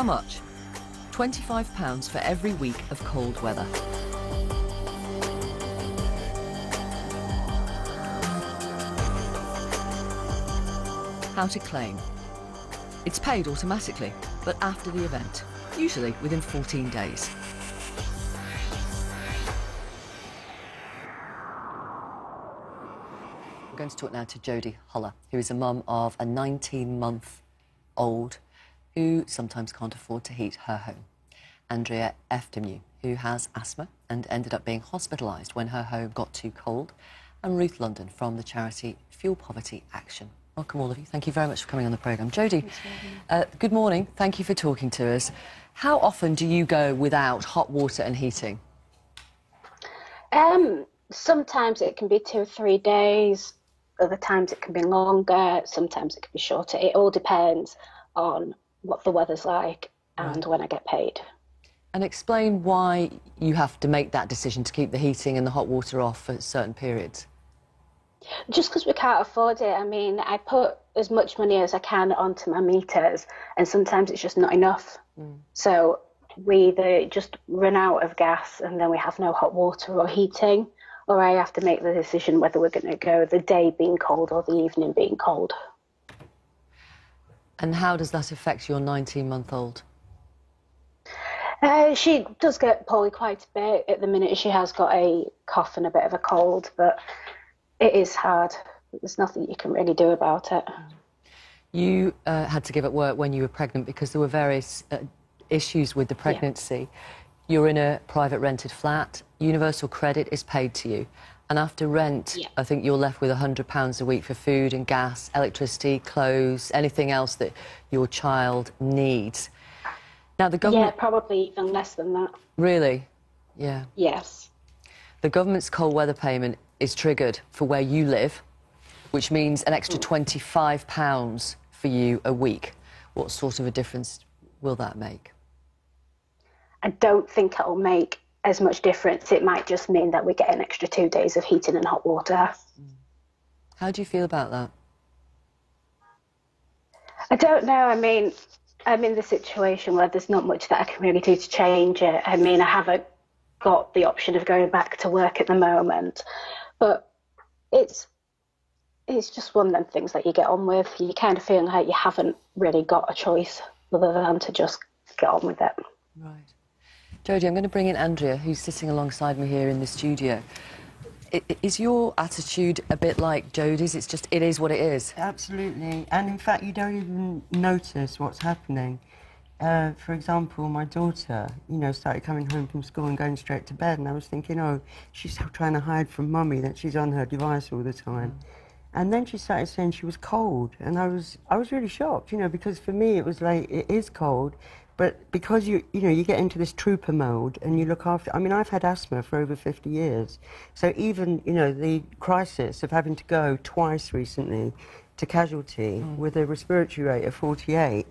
How much? £25 for every week of cold weather. How to claim. It's paid automatically, but after the event, usually within 14 days. I'm going to talk now to Jodie Holler, who is a mum of a 19-month-old who sometimes can't afford to heat her home. Andrea Eftimue, who has asthma and ended up being hospitalised when her home got too cold, and Ruth London from the charity Fuel Poverty Action. Welcome, all of you. Thank you very much for coming on the programme. Jodie, good morning. Thank you for talking to us. How often do you go without hot water and heating? Sometimes it can be 2 or 3 days. Other times it can be longer. Sometimes it can be shorter. It all depends on what the weather's like and when I get paid. And explain why you have to make that decision to keep the heating and the hot water off for certain periods. Just because we can't afford it. I mean, I put as much money as I can onto my meters, and sometimes it's just not enough. So we either just run out of gas and then we have no hot water or heating, or I have to make the decision whether we're going to go the day being cold or the evening being cold. And how does that affect your 19-month-old? She does get poorly quite a bit. At the minute she has got a cough and a bit of a cold, but it is hard. There's nothing you can really do about it. You had to give up work when you were pregnant because there were various issues with the pregnancy. You're in a private rented flat. Universal credit is paid to you. And after rent, I think you're left with £100 a week for food and gas, electricity, clothes, anything else that your child needs. Now, the government... Yeah, probably even less than that. Really? Yeah. Yes. The government's cold weather payment is triggered for where you live, which means an extra £25 for you a week. What sort of a difference will that make? I don't think it'll make as much difference. It might just mean that we get an extra 2 days of heating and hot water. How do you feel about that? I don't know. I mean, I'm in the situation where there's not much that I can really do to change it. I mean, I haven't got the option of going back to work at the moment, but it's just one of them things that you get on with. You kind of feel like you haven't really got a choice other than to just get on with it. Right. Jodie, I'm going to bring in Andrea, who's sitting alongside me here in the studio. Is your attitude a bit like Jodie's? It's just, it is what it is? Absolutely. And in fact, you don't even notice what's happening. For example, my daughter, you know, started coming home from school and going straight to bed, and I was thinking, oh, she's trying to hide from mummy that she's on her device all the time. And then she started saying she was cold, and I was really shocked, you know, because for me it was like, it is cold, but because you know, you get into this trooper mode and you look after... I mean, I've had asthma for over 50 years, so even, you know, the crisis of having to go twice recently to casualty with a respiratory rate of 48,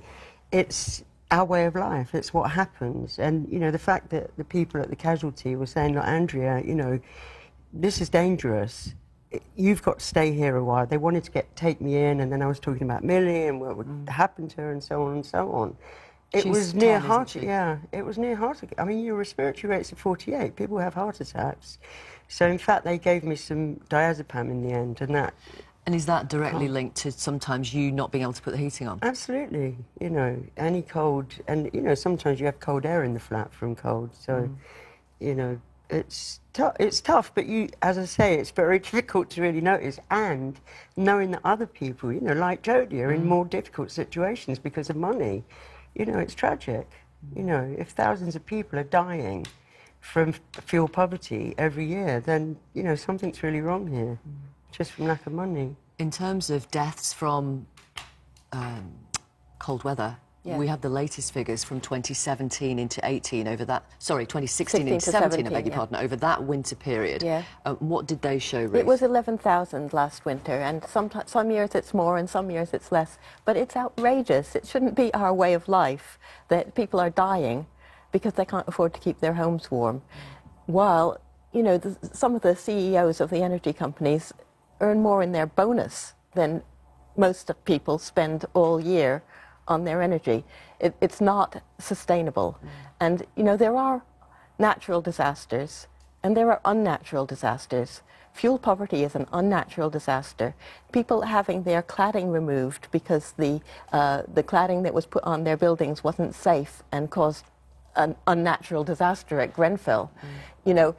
it's our way of life, it's what happens. And, you know, the fact that the people at the casualty were saying, look, Andrea, you know, this is dangerous. You've got to stay here a while. They wanted to take me in, and then I was talking about Millie and what would happen to her and so on and so on. It was near heart, it was near heart. I mean, your respiratory rate's at 48. People have heart attacks. So, in fact, they gave me some diazepam in the end, and that... And is that directly linked to sometimes you not being able to put the heating on? Absolutely. You know, any cold... And, you know, sometimes you have cold air in the flat from cold. So, you know, it's tough, but you, as I say, it's very difficult to really notice. And knowing that other people, you know, like Jodie, are in more difficult situations because of money. You know, it's tragic. You know, if thousands of people are dying from fuel poverty every year, then, you know, something's really wrong here, just from lack of money. In terms of deaths from cold weather, we have the latest figures from 2017 into 18 over that... Sorry, 2016 into 17, I beg your pardon, over that winter period. What did they show, Ruth? It was 11,000 last winter, and some years it's more and some years it's less. But it's outrageous. It shouldn't be our way of life that people are dying because they can't afford to keep their homes warm. While, you know, some of the CEOs of the energy companies earn more in their bonus than most of people spend all year on their energy, it's not sustainable. And, you know, there are natural disasters and there are unnatural disasters. Fuel poverty is an unnatural disaster. People having their cladding removed because the cladding that was put on their buildings wasn't safe and caused an unnatural disaster at Grenfell. You know,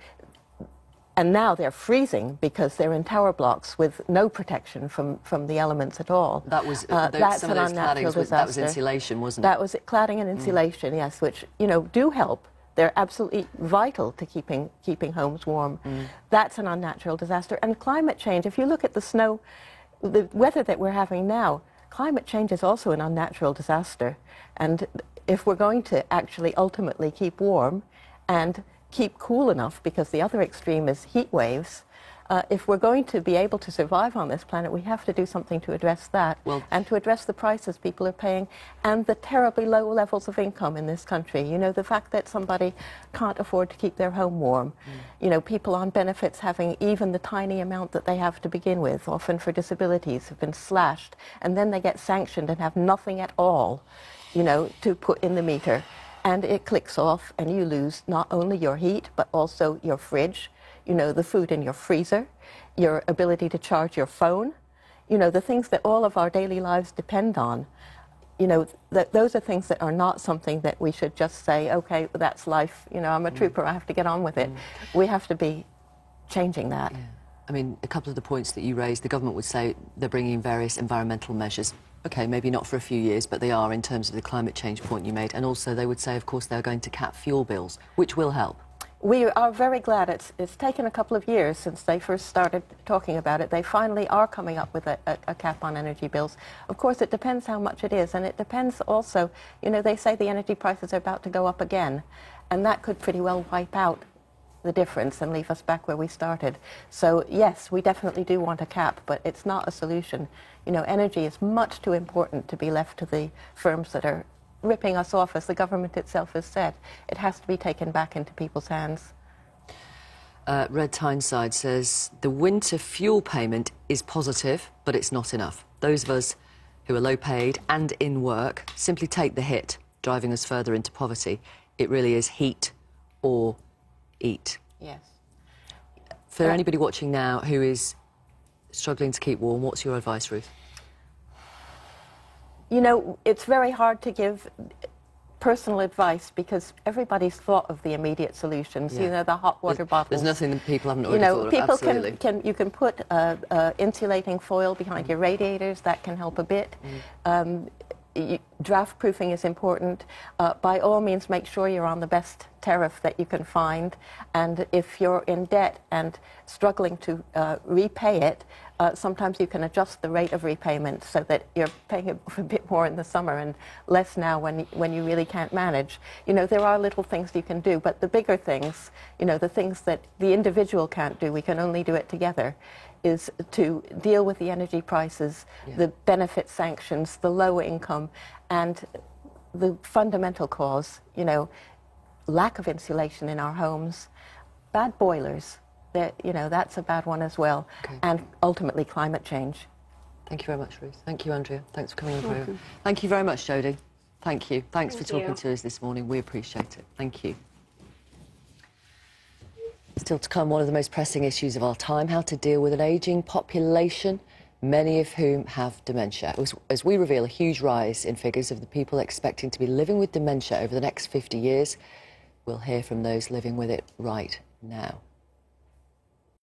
and now they're freezing because they're in tower blocks with no protection from the elements at all. That was that's some an of those unnatural claddings. disaster. That was insulation, wasn't it? That was cladding and insulation, yes, which, you know, do help. They're absolutely vital to keeping homes warm. That's an unnatural disaster. And climate change, if you look at the snow, the weather that we're having now, climate change is also an unnatural disaster. And if we're going to actually ultimately keep warm and keep cool enough, because the other extreme is heat waves, if we're going to be able to survive on this planet, we have to do something to address that, and to address the prices people are paying and the terribly low levels of income in this country. You know, the fact that somebody can't afford to keep their home warm. You know, people on benefits having even the tiny amount that they have to begin with, often for disabilities, have been slashed, and then they get sanctioned and have nothing at all, you know, to put in the meter. And it clicks off and you lose not only your heat, but also your fridge, you know, the food in your freezer, your ability to charge your phone, you know, the things that all of our daily lives depend on. You know, those are things that are not something that we should just say, okay, that's life, you know, I'm a trooper, I have to get on with it. We have to be changing that. Yeah. I mean, a couple of the points that you raised, the government would say they're bringing various environmental measures. Okay, maybe not for a few years, but they are in terms of the climate change point you made. And also they would say, of course, they're going to cap fuel bills, which will help. We are very glad it's taken a couple of years since they first started talking about it. They finally are coming up with a cap on energy bills. Of course, it depends how much it is, and it depends also, you know, they say the energy prices are about to go up again, and that could pretty well wipe out the difference and leave us back where we started. So yes, we definitely do want a cap, but it's not a solution. You know, energy is much too important to be left to the firms that are ripping us off, as the government itself has said. It has to be taken back into people's hands. Red Tyneside says, the winter fuel payment is positive, but it's not enough. Those of us who are low paid and in work simply take the hit, driving us further into poverty. It really is heat or eat. Yes. For anybody watching now who is struggling to keep warm, what's your advice, Ruth? You know, it's very hard to give personal advice because everybody's thought of the immediate solutions. You know, the hot water bottles. There's nothing that people haven't already thought of. People Absolutely. you can put insulating foil behind your radiators. That can help a bit. Draft proofing is important. By all means, make sure you're on the best tariff that you can find. And if you're in debt and struggling to repay it, sometimes you can adjust the rate of repayment so that you're paying a bit more in the summer and less now when you really can't manage. You know, there are little things you can do, but the bigger things, you know, the things that the individual can't do, we can only do it together, is to deal with the energy prices, the benefit sanctions, the low income, and the fundamental cause, you know, lack of insulation in our homes, bad boilers. You know, that's a bad one as well, and ultimately climate change. Thank you very much, Ruth. Thank you, Andrea. Thanks for coming on the programme. Thank you very much, Jodie. Thank you. Thanks for talking to us this morning. We appreciate it. Thank you. Still to come, one of the most pressing issues of our time, how to deal with an ageing population, many of whom have dementia. As we reveal a huge rise in figures of the people expecting to be living with dementia over the next 50 years, we'll hear from those living with it right now.